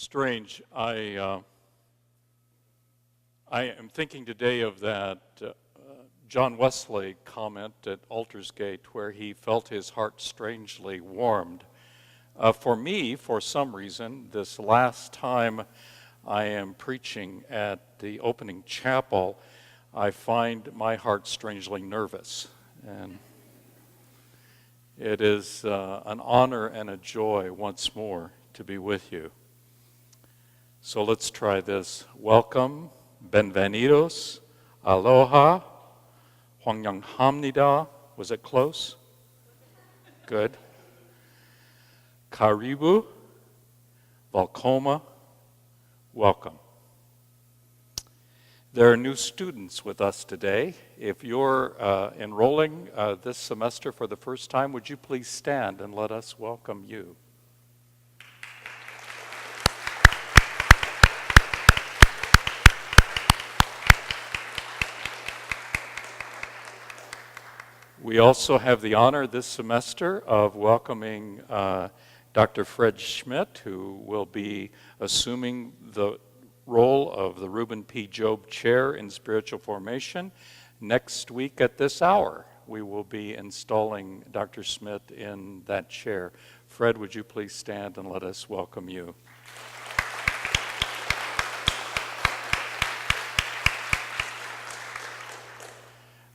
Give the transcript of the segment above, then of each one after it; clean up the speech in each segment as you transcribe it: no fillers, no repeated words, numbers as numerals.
Strange. I am thinking today of that John Wesley comment at Aldersgate where he felt his heart strangely warmed. For me, for some reason, this last time I am preaching at the opening chapel, I find my heart strangely nervous. And it is an honor and a joy once more to be with you. So let's try this. Welcome, benvenidos, aloha, 환영합니다. Was it close? Good. Karibu, welcome, welcome. There are new students with us today. If you're enrolling this semester for the first time, would you please stand and let us welcome you? We also have the honor this semester of welcoming Dr. Fred Schmidt, who will be assuming the role of the Reuben P. Job Chair in Spiritual Formation. Next week at this hour, we will be installing Dr. Schmidt in that chair. Fred, would you please stand and let us welcome you?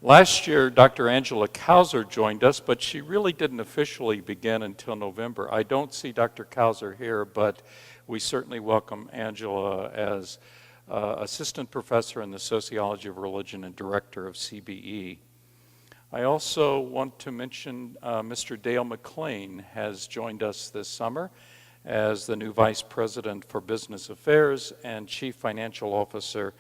Last year, Dr. Angela Kauser joined us, but she really didn't officially begin until November. I don't see Dr. Kauser here, but we certainly welcome Angela as assistant professor in the sociology of religion and director of CBE. I also want to mention Mr. Dale McLean has joined us this summer as the new vice president for business affairs and chief financial officer.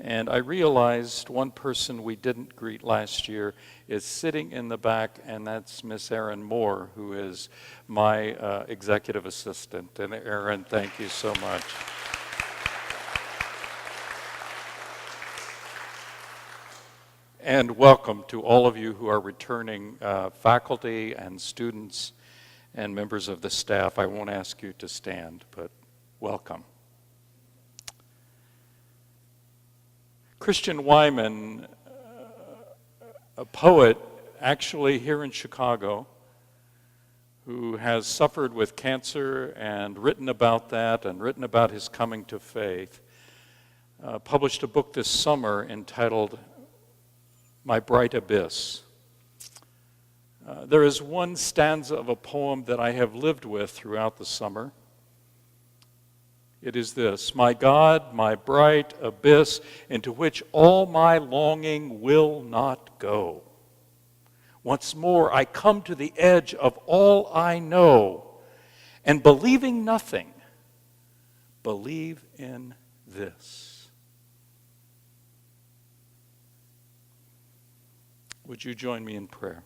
And I realized one person we didn't greet last year is sitting in the back, and that's Miss Erin Moore, who is my executive assistant. And Erin, thank you so much. And welcome to all of you who are returning faculty and students and members of the staff. I won't ask you to stand, but welcome. Christian Wyman, a poet actually here in Chicago, who has suffered with cancer and written about that and written about his coming to faith, published a book this summer entitled My Bright Abyss. There is one stanza of a poem that I have lived with throughout the summer. It is this: my God, my bright abyss, into which all my longing will not go. Once more I come to the edge of all I know, and believing nothing, believe in this. Would you join me in prayer?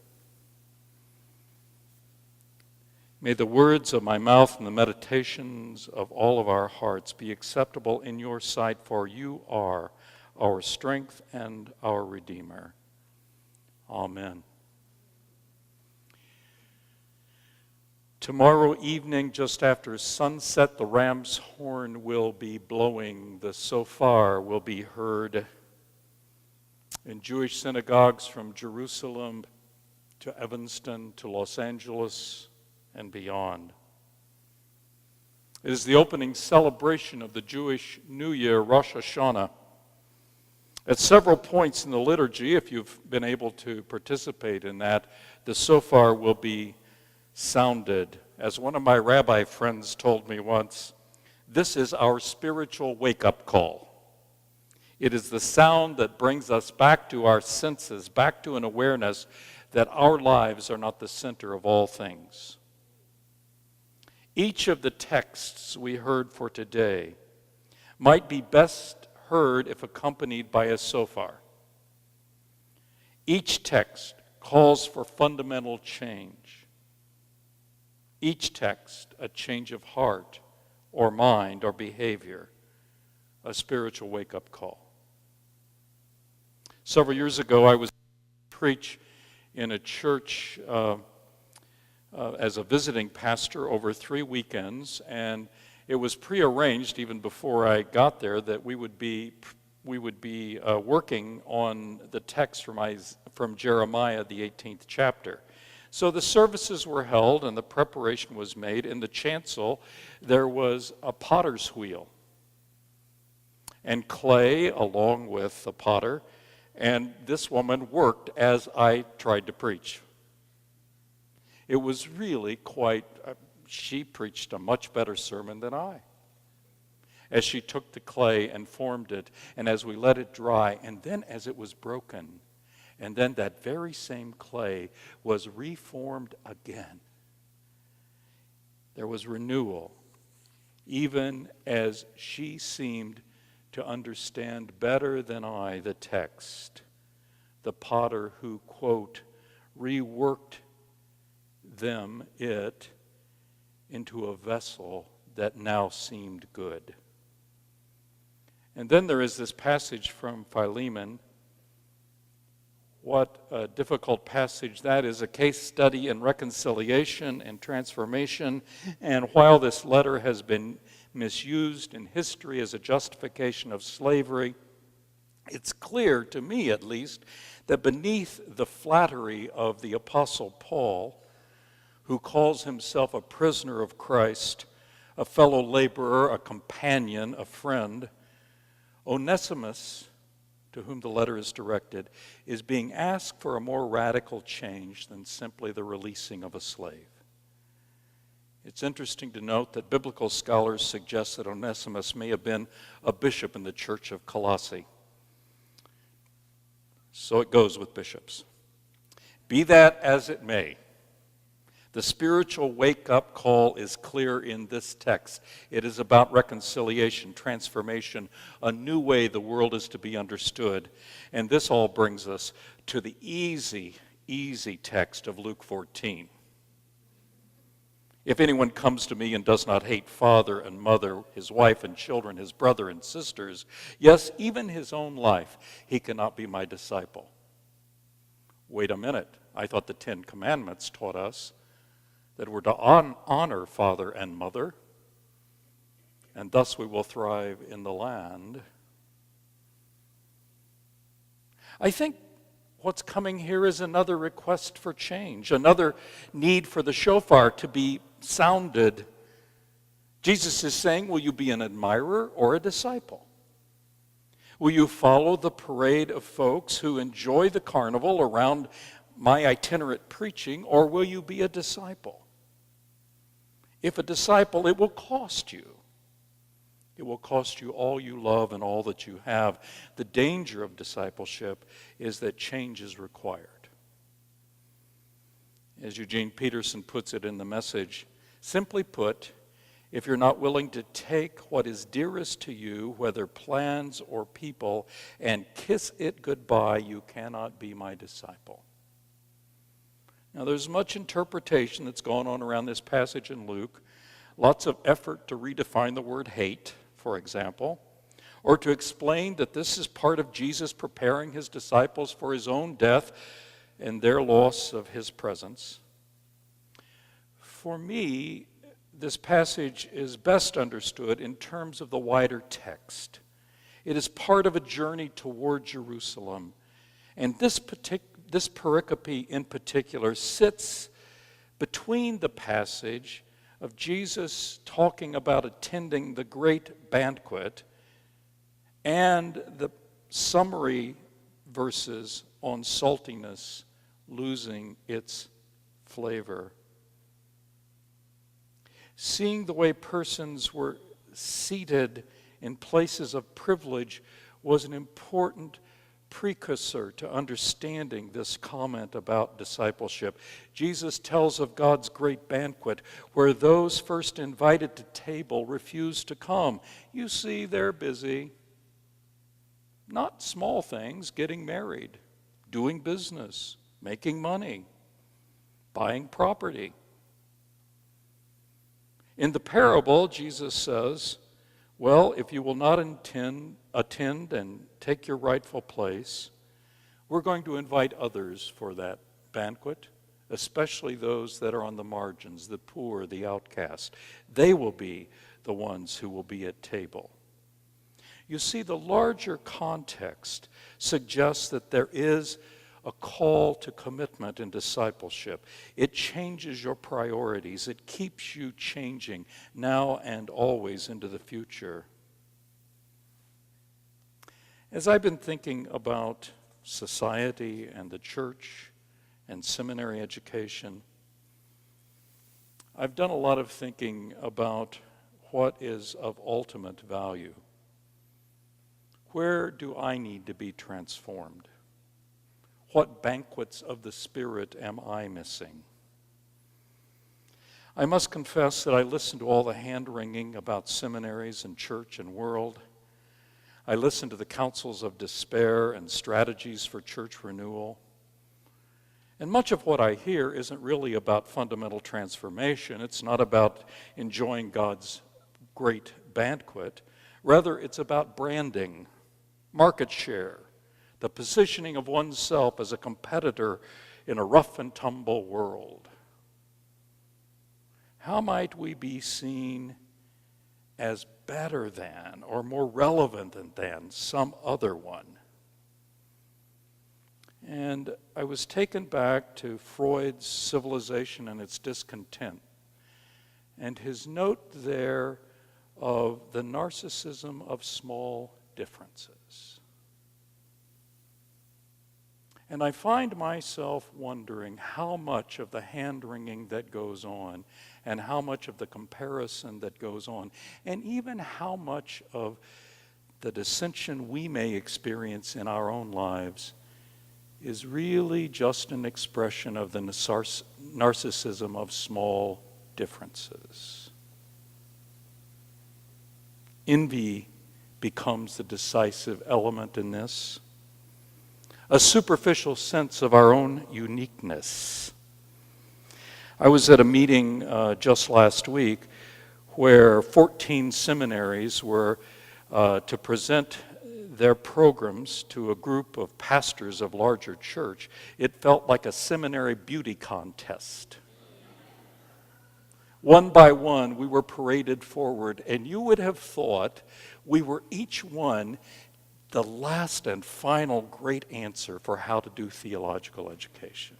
May the words of my mouth and the meditations of all of our hearts be acceptable in your sight, for you are our strength and our Redeemer. Amen. Tomorrow evening, just after sunset, the ram's horn will be blowing. The shofar will be heard in Jewish synagogues from Jerusalem to Evanston to Los Angeles and beyond. It is the opening celebration of the Jewish New Year, Rosh Hashanah. At several points in the liturgy, if you've been able to participate in that, the shofar will be sounded. As one of my rabbi friends told me once, this is our spiritual wake-up call. It is the sound that brings us back to our senses, back to an awareness that our lives are not the center of all things. Each of the texts we heard for today might be best heard if accompanied by a shofar. Each text calls for fundamental change. Each text, a change of heart or mind or behavior, a spiritual wake-up call. Several years ago, I was preach in a church as a visiting pastor over 3 weekends, and it was prearranged even before I got there that we would be working on the text from Jeremiah, the 18th chapter. So the services were held and the preparation was made. In the chancel, there was a potter's wheel and clay along with the potter, and this woman worked as I tried to preach. It was really she preached a much better sermon than I, as she took the clay and formed it, and as we let it dry, and then as it was broken, and then that very same clay was reformed again. There was renewal, even as she seemed to understand better than I the text. The potter who, quote, reworked it into a vessel that now seemed good. And then there is this passage from Philemon. What a difficult passage that is, a case study in reconciliation and transformation. And while this letter has been misused in history as a justification of slavery, it's clear, to me at least, that beneath the flattery of the Apostle Paul, who calls himself a prisoner of Christ, a fellow laborer, a companion, a friend, Onesimus, to whom the letter is directed, is being asked for a more radical change than simply the releasing of a slave. It's interesting to note that biblical scholars suggest that Onesimus may have been a bishop in the church of Colossae. So it goes with bishops. Be that as it may, the spiritual wake-up call is clear in this text. It is about reconciliation, transformation, a new way the world is to be understood. And this all brings us to the easy text of Luke 14. If anyone comes to me and does not hate father and mother, his wife and children, his brother and sisters, yes, even his own life, he cannot be my disciple. Wait a minute. I thought the 10 Commandments taught us that we're to honor father and mother, and thus we will thrive in the land. I think what's coming here is another request for change, another need for the shofar to be sounded. Jesus is saying, will you be an admirer or a disciple? Will you follow the parade of folks who enjoy the carnival around my itinerant preaching, or will you be a disciple? If a disciple, it will cost you. It will cost you all you love and all that you have. The danger of discipleship is that change is required. As Eugene Peterson puts it in the Message, simply put, if you're not willing to take what is dearest to you, whether plans or people, and kiss it goodbye, you cannot be my disciple. Now, there's much interpretation that's gone on around this passage in Luke. Lots of effort to redefine the word hate, for example, or to explain that this is part of Jesus preparing his disciples for his own death and their loss of his presence. For me, this passage is best understood in terms of the wider text. It is part of a journey toward Jerusalem, and this pericope in particular sits between the passage of Jesus talking about attending the great banquet and the summary verses on saltiness losing its flavor. Seeing the way persons were seated in places of privilege was an important precursor to understanding this comment about discipleship. Jesus tells of God's great banquet where those first invited to table refused to come. You see, they're busy. Not small things, getting married, doing business, making money, buying property. In the parable, Jesus says, well, if you will not attend and take your rightful place, we're going to invite others for that banquet, especially those that are on the margins, the poor, the outcast. They will be the ones who will be at table. You see, the larger context suggests that there is a call to commitment in discipleship. It changes your priorities. It keeps you changing now and always into the future. As I've been thinking about society and the church and seminary education, I've done a lot of thinking about what is of ultimate value. Where do I need to be transformed? What banquets of the Spirit am I missing? I must confess that I listened to all the hand-wringing about seminaries and church and world. I listened to the counsels of despair and strategies for church renewal. And much of what I hear isn't really about fundamental transformation. It's not about enjoying God's great banquet. Rather, it's about branding, market share, the positioning of oneself as a competitor in a rough and tumble world. How might we be seen as better than or more relevant than some other one? And I was taken back to Freud's Civilization and Its Discontent, and his note there of the narcissism of small differences. And I find myself wondering how much of the hand-wringing that goes on, and how much of the comparison that goes on, and even how much of the dissension we may experience in our own lives is really just an expression of the narcissism of small differences. Envy becomes the decisive element in this. A superficial sense of our own uniqueness. I was at a meeting just last week where 14 seminaries were to present their programs to a group of pastors of larger church. It felt like a seminary beauty contest. One by one, we were paraded forward, and you would have thought we were each one the last and final great answer for how to do theological education.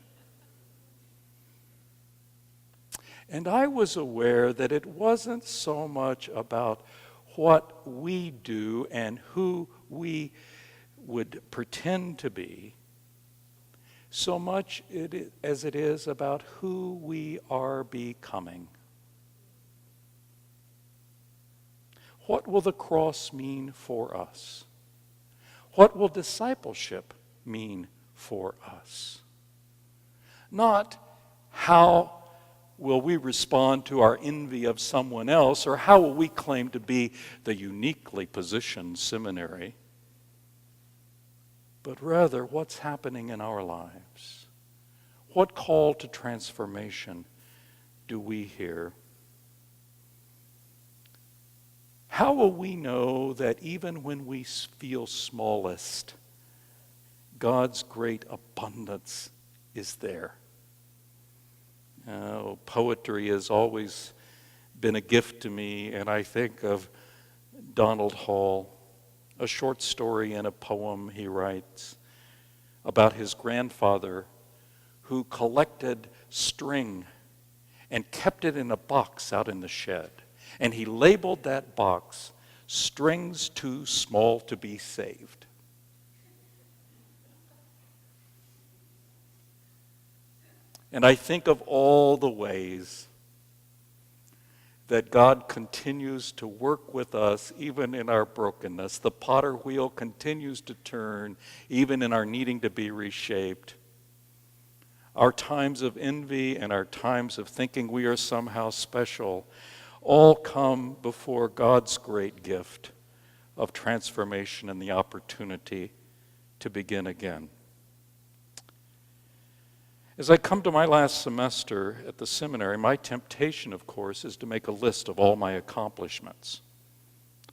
And I was aware that it wasn't so much about what we do and who we would pretend to be, so much as it is about who we are becoming. What will the cross mean for us? What will discipleship mean for us? Not how will we respond to our envy of someone else, or how will we claim to be the uniquely positioned seminary, but rather what's happening in our lives. What call to transformation do we hear? How will we know that even when we feel smallest, God's great abundance is there? Poetry has always been a gift to me, and I think of Donald Hall, a short story and a poem he writes about his grandfather who collected string and kept it in a box out in the shed. And he labeled that box, "Strings Too Small to Be Saved." And I think of all the ways that God continues to work with us even in our brokenness. The potter wheel continues to turn even in our needing to be reshaped. Our times of envy and our times of thinking we are somehow special all come before God's great gift of transformation and the opportunity to begin again. As I come to my last semester at the seminary, my temptation, of course, is to make a list of all my accomplishments.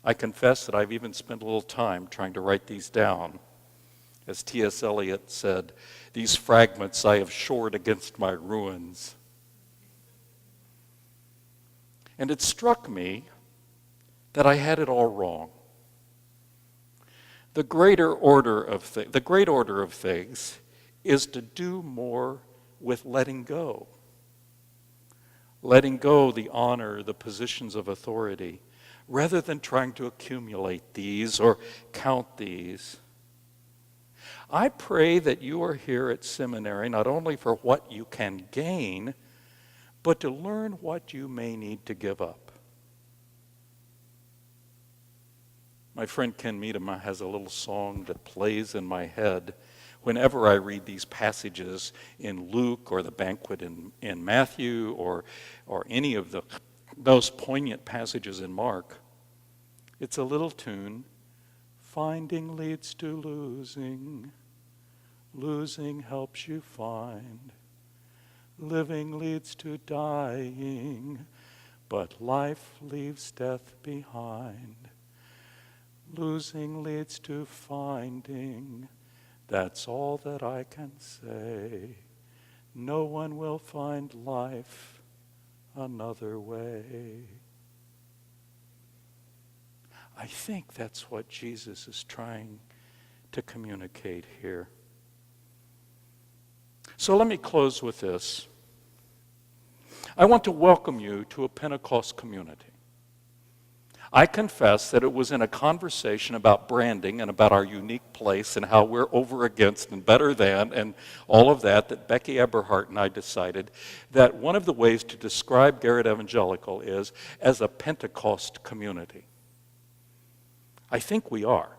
I confess that I've even spent a little time trying to write these down. As T.S. Eliot said, "These fragments I have shored against my ruins." And it struck me that I had it all wrong. The great order of things is to do more with letting go. Letting go the honor, the positions of authority, rather than trying to accumulate these or count these. I pray that you are here at seminary not only for what you can gain, but to learn what you may need to give up. My friend Ken Miedema has a little song that plays in my head whenever I read these passages in Luke or the banquet in Matthew or any of those poignant passages in Mark. It's a little tune. Finding leads to losing. Losing helps you find. Living leads to dying. But life leaves death behind. Losing leads to finding. That's all that I can say. No one will find life another way. I think that's what Jesus is trying to communicate here. So let me close with this. I want to welcome you to a Pentecost community. I confess that it was in a conversation about branding and about our unique place and how we're over against and better than and all of that Becky Eberhardt and I decided that one of the ways to describe Garrett-Evangelical is as a Pentecost community. I think we are.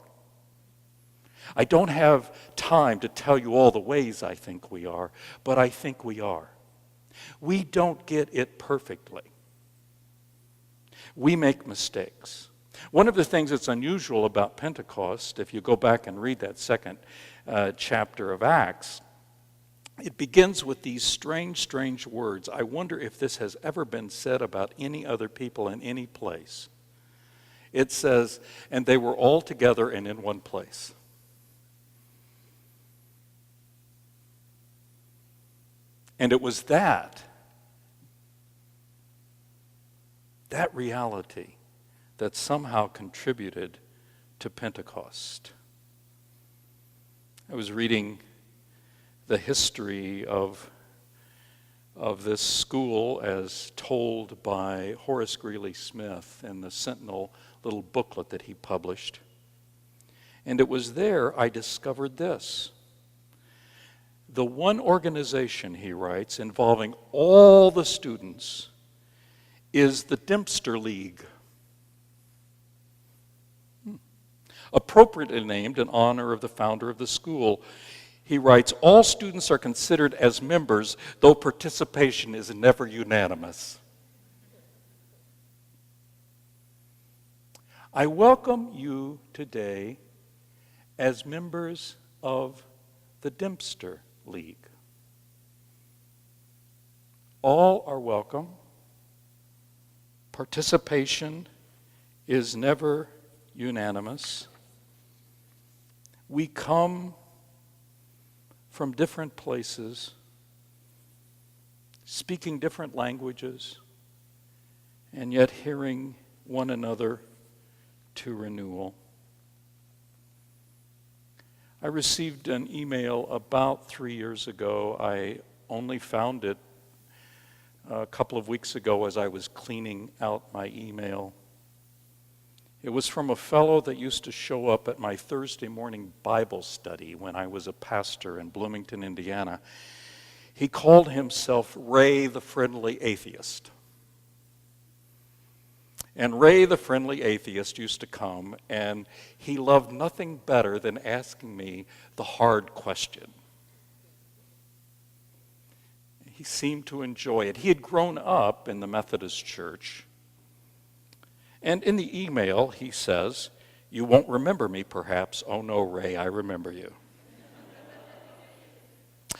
I don't have time to tell you all the ways I think we are, but I think we are. We don't get it perfectly. We make mistakes. One of the things that's unusual about Pentecost, if you go back and read that second chapter of Acts, it begins with these strange words. I wonder if this has ever been said about any other people in any place. It says, and they were all together and in one place. And it was that reality that somehow contributed to Pentecost. I was reading the history of this school as told by Horace Greeley Smith in the Sentinel little booklet that he published. And it was there I discovered this. The one organization, he writes, involving all the students is the Dempster League. Appropriately named in honor of the founder of the school. He writes, all students are considered as members, though participation is never unanimous. I welcome you today as members of the Dempster League. All are welcome. Participation is never unanimous. We come from different places, speaking different languages, and yet hearing one another to renewal. I received an email about 3 years ago. I only found it a couple of weeks ago as I was cleaning out my email. It was from a fellow that used to show up at my Thursday morning Bible study when I was a pastor in Bloomington, Indiana. He called himself Ray the Friendly Atheist. And Ray the Friendly Atheist used to come, and he loved nothing better than asking me the hard question. He seemed to enjoy it. He had grown up in the Methodist Church. And in the email, he says, you won't remember me, perhaps. Oh, no, Ray, I remember you.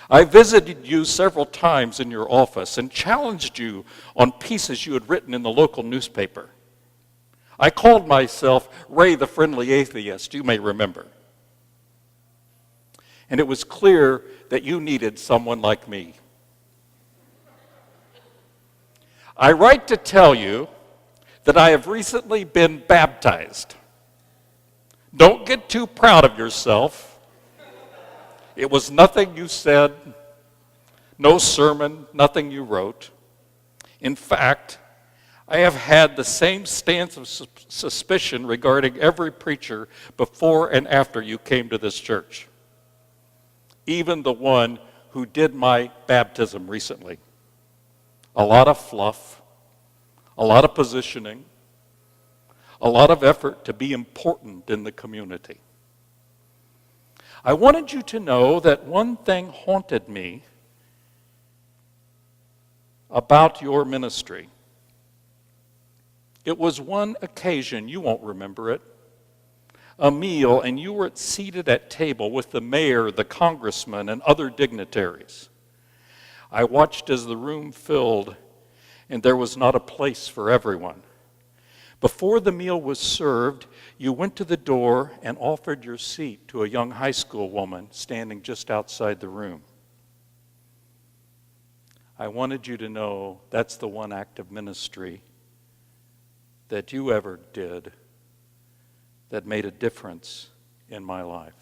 I visited you several times in your office and challenged you on pieces you had written in the local newspaper. I called myself Ray the Friendly Atheist, you may remember. And it was clear that you needed someone like me. I write to tell you that I have recently been baptized. Don't get too proud of yourself. It was nothing you said, no sermon, nothing you wrote. In fact, I have had the same stance of suspicion regarding every preacher before and after you came to this church, even the one who did my baptism recently. A lot of fluff, a lot of positioning, a lot of effort to be important in the community. I wanted you to know that one thing haunted me about your ministry. It was one occasion, you won't remember it, a meal, and you were seated at table with the mayor, the congressman, and other dignitaries. I watched as the room filled, and there was not a place for everyone. Before the meal was served, you went to the door and offered your seat to a young high school woman standing just outside the room. I wanted you to know that's the one act of ministry that you ever did that made a difference in my life.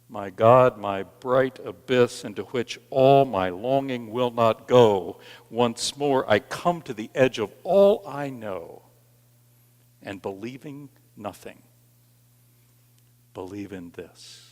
My God, my bright abyss into which all my longing will not go, once more I come to the edge of all I know, and believing nothing, believe in this.